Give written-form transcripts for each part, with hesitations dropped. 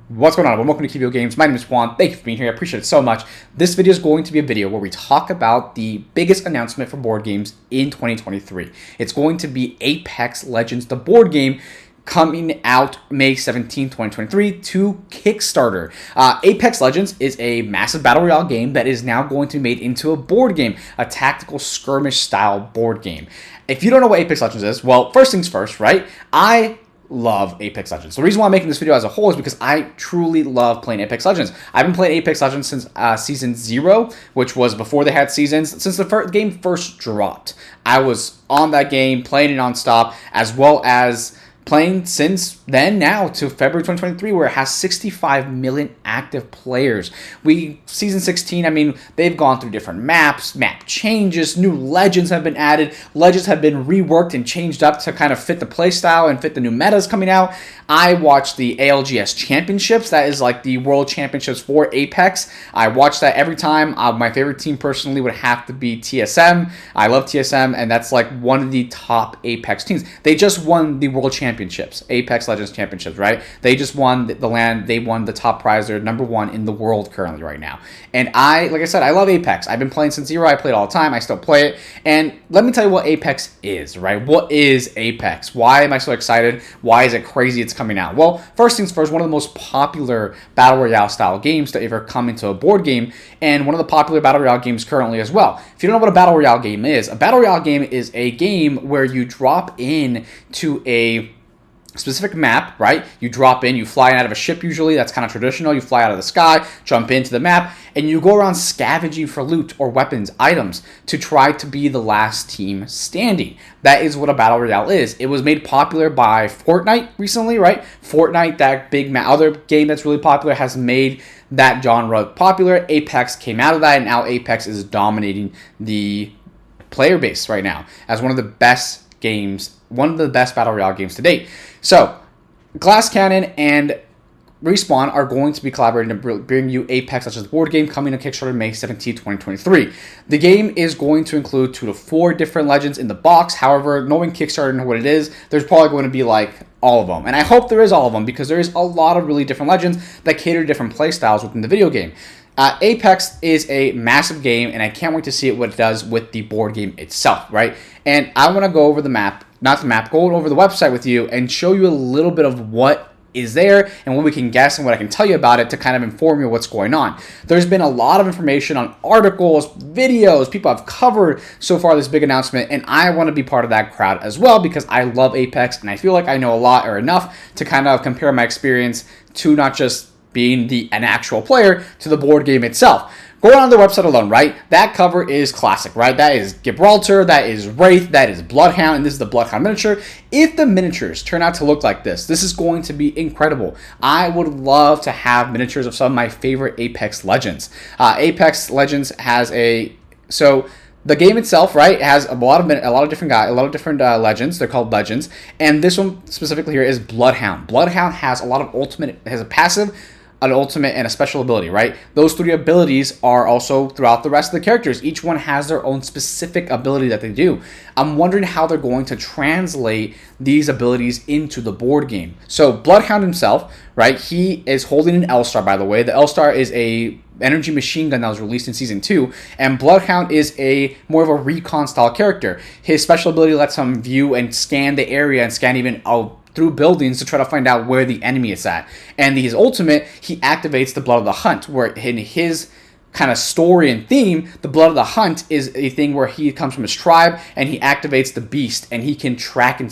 What's going on? Welcome to q.v.o Games. My name is Juan. Thank you for being here. I appreciate it so much. This video is going to be a video where we talk about the biggest announcement for board games in 2023. It's going to be Apex Legends, the board game, coming out May 17, 2023 to Kickstarter. Apex Legends is a massive Battle Royale game that is now going to be made into a board game, a tactical skirmish style board game. If you don't know what Apex Legends is, well, first things first, right? I love Apex Legends. The reason why I'm making this video as a whole is because I truly love playing Apex Legends. I've been playing Apex Legends since Season 0, which was before they had seasons. Since the game first dropped, I was on that game, playing it nonstop, as well as playing since then now to February 2023, where it has 65 million active players. Season 16, I mean, they've gone through different maps, map changes, new legends have been added, legends have been reworked and changed up to kind of fit the playstyle and fit the new metas coming out. I watched the ALGS Championships, that is like the World Championships for Apex. I watch that every time. My favorite team personally would have to be TSM. I love TSM, and that's like one of the top Apex teams. They just won the World Championships, Apex Legends Championships, right? They just won the land. They won the top prize. They're #1 in the world currently right now. And like I said, I love Apex. I've been playing since 0. I play it all the time. I still play it. And let me tell you what Apex is, right? What is Apex? Why am I so excited? Why is it crazy it's coming out? Well, first things first, one of the most popular Battle Royale style games to ever come into a board game, and one of the popular Battle Royale games currently as well. If you don't know what a Battle Royale game is, a Battle Royale game is a game where you drop in to a specific map, right? You drop in, you fly out of a ship usually, that's kind of traditional. You fly out of the sky, jump into the map, and you go around scavenging for loot or weapons, items, to try to be the last team standing. That is what a Battle Royale is. It was made popular by Fortnite recently, right? Fortnite, that big other game that's really popular, has made that genre popular. Apex came out of that, and now Apex is dominating the player base right now as one of the best games, one of the best Battle Royale games to date. So, Glass Cannon and Respawn are going to be collaborating to bring you Apex Legends board game coming to Kickstarter May 17, 2023. The game is going to include 2 to 4 different legends in the box. However, knowing Kickstarter and what it is, there's probably going to be like all of them. And I hope there is all of them because there is a lot of really different legends that cater to different playstyles within the video game. Apex is a massive game, and I can't wait to see what it does with the board game itself, right? And I want to go over go over the website with you and show you a little bit of what is there and what we can guess and what I can tell you about it to kind of inform you what's going on. There's been a lot of information on articles, videos, people have covered so far this big announcement, and I want to be part of that crowd as well because I love Apex and I feel like I know a lot or enough to kind of compare my experience to not just being an actual player to the board game itself. Going on the website alone, right? That cover is classic, right? That is Gibraltar, that is Wraith, that is Bloodhound, and this is the Bloodhound miniature. If the miniatures turn out to look like this is going to be incredible. I would love to have miniatures of some of my favorite Apex Legends. Apex Legends has the game itself, right, has a lot of different legends. They're called legends, and this one specifically here is Bloodhound. Bloodhound has a lot of has a passive, an ultimate, and a special ability, right? Those 3 abilities are also throughout the rest of the characters. Each one has their own specific ability that they do. I'm wondering how they're going to translate these abilities into the board game. So Bloodhound himself, right, he is holding an L-Star, by the way. The L-Star is a energy machine gun that was released in Season 2, and Bloodhound is more of a recon style character. His special ability lets him view and scan the area and scan even through buildings to try to find out where the enemy is at. And his ultimate, he activates the Blood of the Hunt, where in his kind of story and theme, the Blood of the Hunt is a thing where he comes from his tribe and he activates the beast and he can track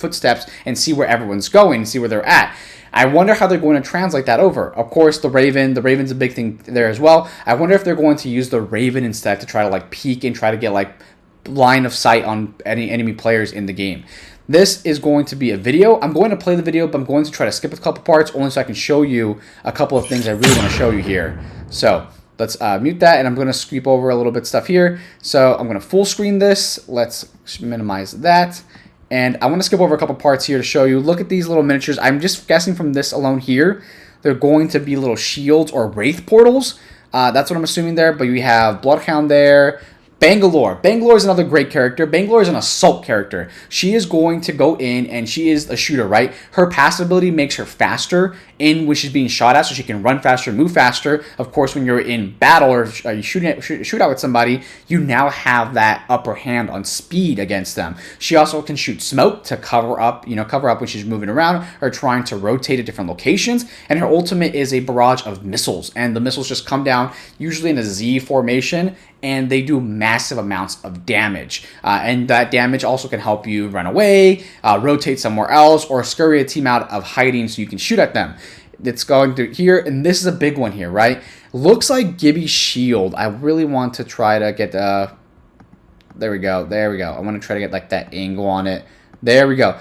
footsteps and see where everyone's going and see where they're at. I wonder how they're going to translate that over. Of course, the Raven's a big thing there as well. I wonder if they're going to use the Raven instead to try to like peek and try to get like line of sight on any enemy players in the game. This is going to be a video. I'm going to play the video, but I'm going to try to skip a couple parts only so I can show you a couple of things I really want to show you here. So let's mute that, and I'm going to sweep over a little bit stuff here. So I'm going to full screen this. Let's minimize that. And I want to skip over a couple parts here to show you. Look at these little miniatures. I'm just guessing from this alone here, they're going to be little shields or wraith portals. That's what I'm assuming there. But we have Bloodhound there, Bangalore. Bangalore is another great character. Bangalore is an assault character. She is going to go in and she is a shooter, right? Her passive ability makes her faster in when she's being shot at, so she can run faster, move faster. Of course, when you're in battle or you shoot out with somebody, you now have that upper hand on speed against them. She also can shoot smoke to cover up when she's moving around or trying to rotate at different locations. And her ultimate is a barrage of missiles, and the missiles just come down usually in a Z formation, and they do massive amounts of damage. And that damage also can help you run away, rotate somewhere else, or scurry a team out of hiding so you can shoot at them. It's going to here, and this is a big one here, right? Looks like Gibby's shield. I really want to try to get there we go. I want to try to get like that angle on it. There we go.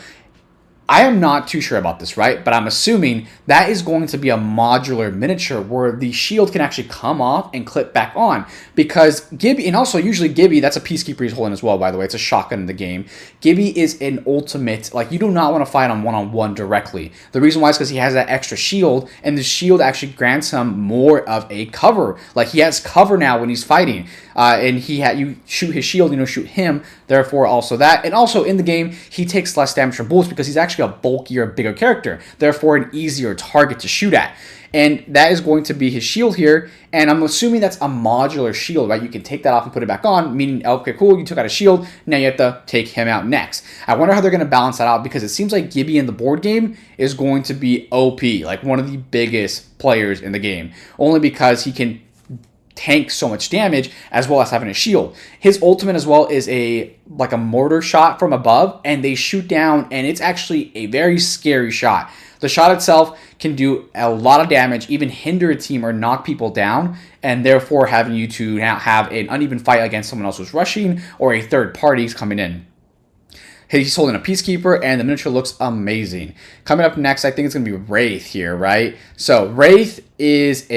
I am not too sure about this, right? But I'm assuming that is going to be a modular miniature where the shield can actually come off and clip back on. Because Gibby, and also usually Gibby, that's a Peacekeeper he's holding as well, by the way. It's a shotgun in the game. Gibby is an ultimate, like, you do not want to fight on one-on-one directly. The reason why is because he has that extra shield, and the shield actually grants him more of a cover. Like, he has cover now when he's fighting. And you shoot his shield, shoot him, therefore also that. And also in the game, he takes less damage from bullets because he's actually a bulkier, bigger character, therefore an easier target to shoot at. And that is going to be his shield here, and I'm assuming that's a modular shield, right? You can take that off and put it back on, meaning, okay, cool, you took out a shield, now you have to take him out next. I wonder how they're going to balance that out, because it seems like Gibby in the board game is going to be OP, like one of the biggest players in the game, only because he can tank so much damage as well as having a shield. His ultimate as well is a mortar shot from above, and they shoot down, and it's actually a very scary shot. The shot itself can do a lot of damage, even hinder a team or knock people down, and therefore having you to now have an uneven fight against someone else who's rushing or a third party coming in. He's holding a Peacekeeper, and the miniature looks amazing. Coming up next, I think it's going to be Wraith here, right? So Wraith is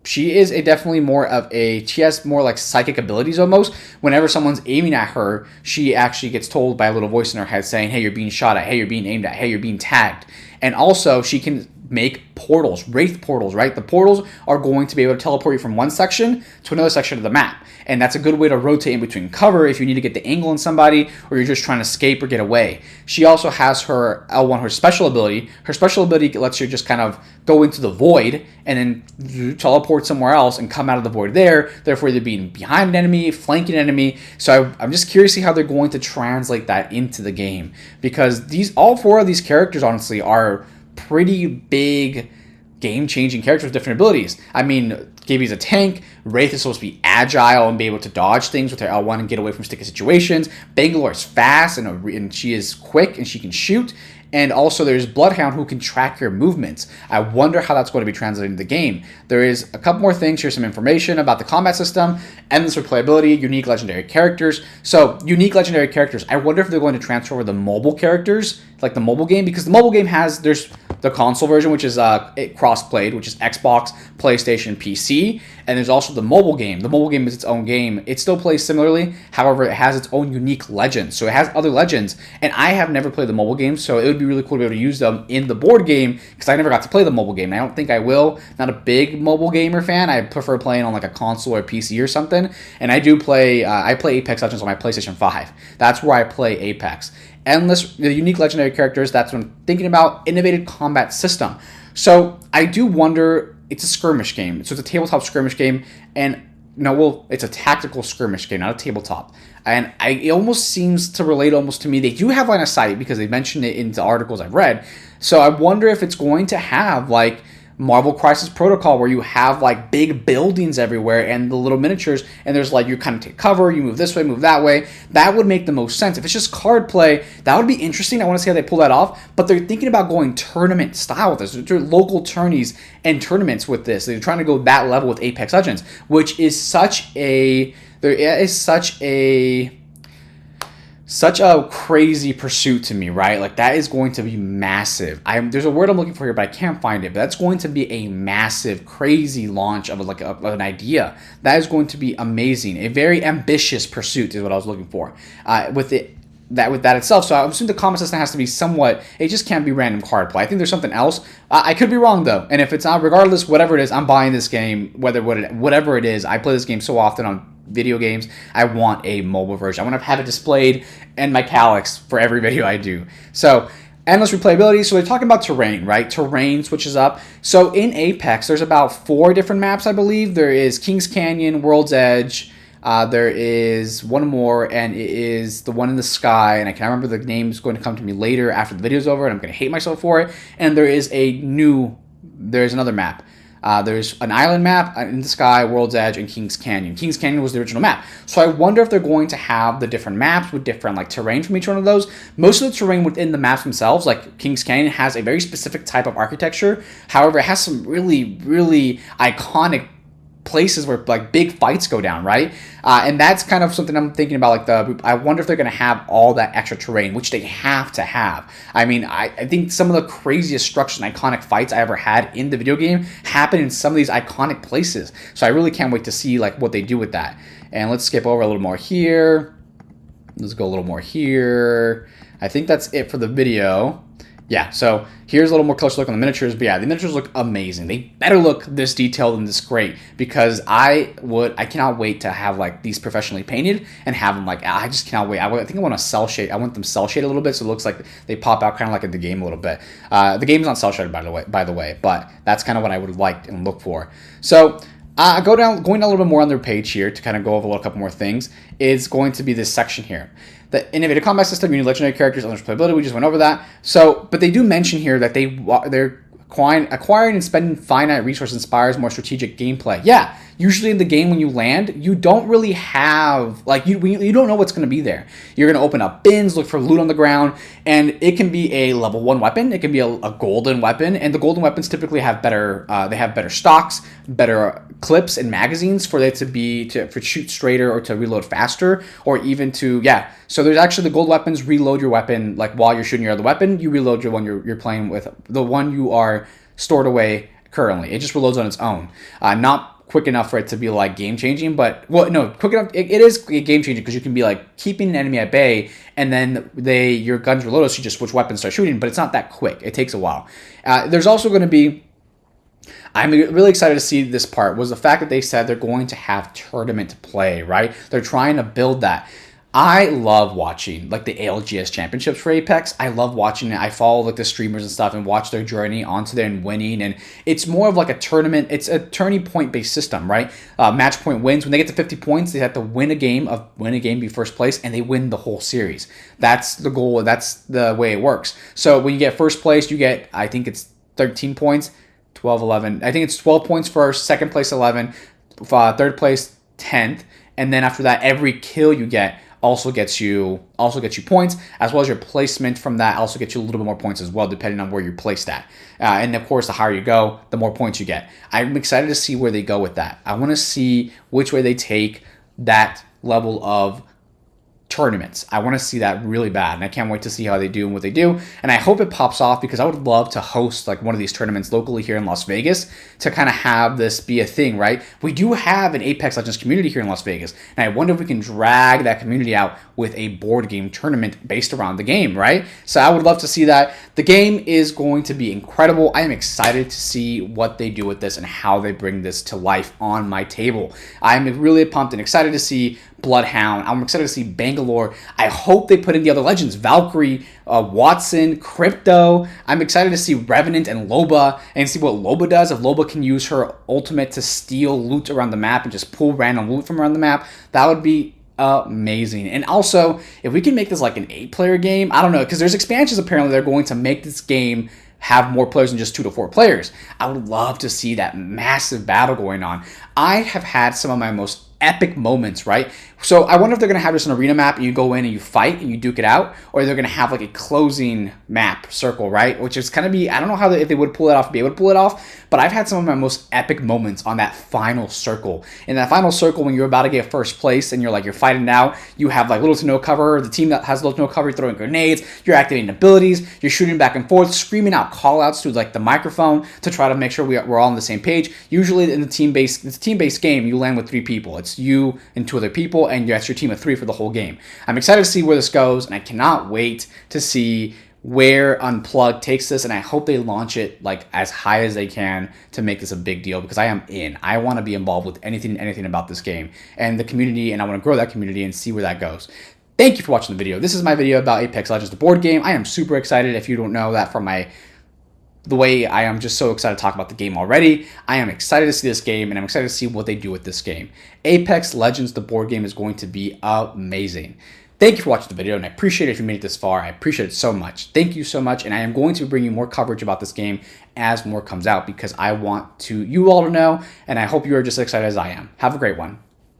she has more like psychic abilities almost. Whenever someone's aiming at her, she actually gets told by a little voice in her head saying, hey, you're being shot at, hey, you're being aimed at, hey, you're being tagged. And also, she can make portals, Wraith portals, right? The portals are going to be able to teleport you from one section to another section of the map. And that's a good way to rotate in between cover if you need to get the angle on somebody or you're just trying to escape or get away. She also has her L1, her special ability. Her special ability lets you just kind of go into the void and then teleport somewhere else and come out of the void there, therefore either being behind an enemy, flanking an enemy. So I'm just curious to see how they're going to translate that into the game, because all four of these characters honestly are pretty big game-changing characters with different abilities. I mean, Gibby's a tank. Wraith is supposed to be agile and be able to dodge things with her L1 and get away from sticky situations. Bangalore is fast and she is quick and she can shoot. And also there's Bloodhound, who can track your movements. I wonder how that's going to be translated into the game. There is a couple more things. Here's some information about the combat system, endless replayability, unique legendary characters. So unique legendary characters, I wonder if they're going to transfer over the mobile characters, like the mobile game, because the mobile game there's the console version, which is cross-played, which is Xbox, PlayStation, PC, and there's also the mobile game. The mobile game is its own game. It still plays similarly, however, it has its own unique legends. So it has other legends, and I have never played the mobile game, so it would be really cool to be able to use them in the board game, because I never got to play the mobile game. I don't think I will. Not a big mobile gamer fan. I prefer playing on like a console or PC or something, and I do play, I play Apex Legends on my PlayStation 5. That's where I play Apex. The unique legendary characters, that's what I'm thinking about. Innovative combat system. So I do wonder, it's a skirmish game. So it's a tabletop skirmish game, and it's a tactical skirmish game, not a tabletop. And it almost seems to relate almost to me. They do have line of sight because they mentioned it in the articles I've read. So I wonder if it's going to have like Marvel Crisis Protocol, where you have like big buildings everywhere and the little miniatures, and there's like you kind of take cover, you move this way, move that way. That would make the most sense. If it's just card play, that would be interesting. I want to see how they pull that off. But they're thinking about going tournament style with this. They're local tourneys and tournaments with this. They're trying to go that level with Apex Legends, which is such a crazy pursuit to me, right? Like, that is going to be massive. There's a word I'm looking for here, but I can't find it. But that's going to be a massive, crazy launch of an idea. That is going to be amazing. A very ambitious pursuit is what I was looking for with that itself. So I'm assuming the combat system has to be somewhat, it just can't be random card play. I think there's something else. I could be wrong though. And if it's not, regardless, whatever it is, I'm buying this game, whatever it is. I play this game so often on video games, I want a mobile version. I want to have it displayed in my Calyx for every video I do. So endless replayability. So they're talking about terrain, right? Terrain switches up. So in Apex, there's about 4 different maps, I believe. There is Kings Canyon, World's Edge. There is one more, and it is the one in the sky, and I can't remember the name. Is going to come to me later after the video's over, and I'm going to hate myself for it. And there's another map. There's an island map in the sky, World's Edge, and Kings Canyon. Kings Canyon was the original map. So I wonder if they're going to have the different maps with different like terrain from each one of those. Most of the terrain within the maps themselves, like Kings Canyon, has a very specific type of architecture. However, it has some really, really iconic places where like big fights go down, right? And that's kind of something I'm thinking about. Like I wonder if they're going to have all that extra terrain, which they have to have. I mean, I think some of the craziest structures and iconic fights I ever had in the video game happen in some of these iconic places. So I really can't wait to see like what they do with that. And let's skip over a little more here. Let's go a little more here. I think that's it for the video. Yeah, so here's a little more closer look on the miniatures. But yeah, the miniatures look amazing. They better look this detailed and this great, because I cannot wait to have like these professionally painted and have them like, I just cannot wait. I think I want to cell shade. I want them cell shade a little bit so it looks like they pop out kind of like in the game a little bit. The game's not cell shaded by the way, but that's kind of what I would like and look for. So going down a little bit more on their page here to kind of go over a couple more things is going to be this section here. The innovative combat system, you need legendary characters, unlimited playability. We just went over that. So, but they do mention here that they're acquiring and spending finite resources inspires more strategic gameplay. Yeah, usually in the game when you land, you don't really have like you don't know what's going to be there. You're going to open up bins, look for loot on the ground, and it can be a level 1 weapon. It can be a golden weapon, and the golden weapons typically have better stocks, better clips and magazines for it to shoot straighter or to reload faster, or even to So there's actually the gold weapons reload your weapon like while you're shooting your other weapon. You reload your one you're playing with, the one you are stored away currently. It just reloads on its own. Not quick enough for it to be like game changing, but quick enough. It is game changing because you can be like keeping an enemy at bay, and then your guns reload, so you just switch weapons, start shooting. But it's not that quick. It takes a while. There's also going to be. I'm really excited to see this part was the fact that they said they're going to have tournament play, right? They're trying to build that. I love watching like the ALGS championships for Apex. I love watching it. I follow like the streamers and stuff and watch their journey onto there and winning. And it's more of like a tournament. It's a turning point based system, right? Match point wins. When they get to 50 points, they have to win a game, be first place, and they win the whole series. That's the goal. That's the way it works. So when you get first place, you get, I think it's 13 points, 12, 11. I think it's 12 points first, second place 11, third place 10th. And then after that, every kill you get also gets you points, as well as your placement from that also gets you a little bit more points as well, depending on where you're placed at. And of course, the higher you go, the more points you get. I'm excited to see where they go with that. I want to see which way they take that level of tournaments. I want to see that really bad, and I can't wait to see how they do and what they do. And I hope it pops off, because I would love to host like one of these tournaments locally here in Las Vegas to kind of have this be a thing, right? We do have an Apex Legends community here in Las Vegas, and I wonder if we can drag that community out with a board game tournament based around the game, right? So I would love to see that. The game is going to be incredible. I am excited to see what they do with this and how they bring this to life on my table. I'm really pumped and excited to see Bloodhound. I'm excited to see Bangalore. I hope they put in the other legends, Valkyrie, Watson, Crypto. I'm excited to see Revenant and Loba and see what Loba does. If Loba can use her ultimate to steal loot around the map and just pull random loot from around the map, that would be amazing. And also, if we can make this like an 8-player game, I don't know, because there's expansions apparently they're going to make this game have more players than just 2 to 4 players. I would love to see that massive battle going on. I have had some of my most epic moments, right? So I wonder if they're going to have just an arena map and you go in and you fight and you duke it out, or they're going to have like a closing map circle, right? Which is kind of I don't know how if they would pull it off, be able to pull it off, but I've had some of my most epic moments on that final circle. In that final circle, when you're about to get first place and you're fighting out, you have like little to no cover. The team that has little to no cover, you're throwing grenades, you're activating abilities, you're shooting back and forth, screaming out call outs to like the microphone to try to make sure we're all on the same page. Usually in the team-based game, you land with 3 people. It's you and 2 other people, and that's your team of 3 for the whole game. I'm excited to see where this goes, and I cannot wait to see where Unplugged takes this, and I hope they launch it like as high as they can to make this a big deal, because I am in. I want to be involved with anything about this game and the community, and I want to grow that community and see where that goes. Thank you for watching the video. This is my video about Apex Legends, the board game. I am super excited. If you don't know that from the way I am just so excited to talk about the game already. I am excited to see this game, and I'm excited to see what they do with this game. Apex Legends, the board game, is going to be amazing. Thank you for watching the video, and I appreciate it if you made it this far. I appreciate it so much. Thank you so much, and I am going to bring you more coverage about this game as more comes out, because I want you all to know, and I hope you are just as excited as I am. Have a great one.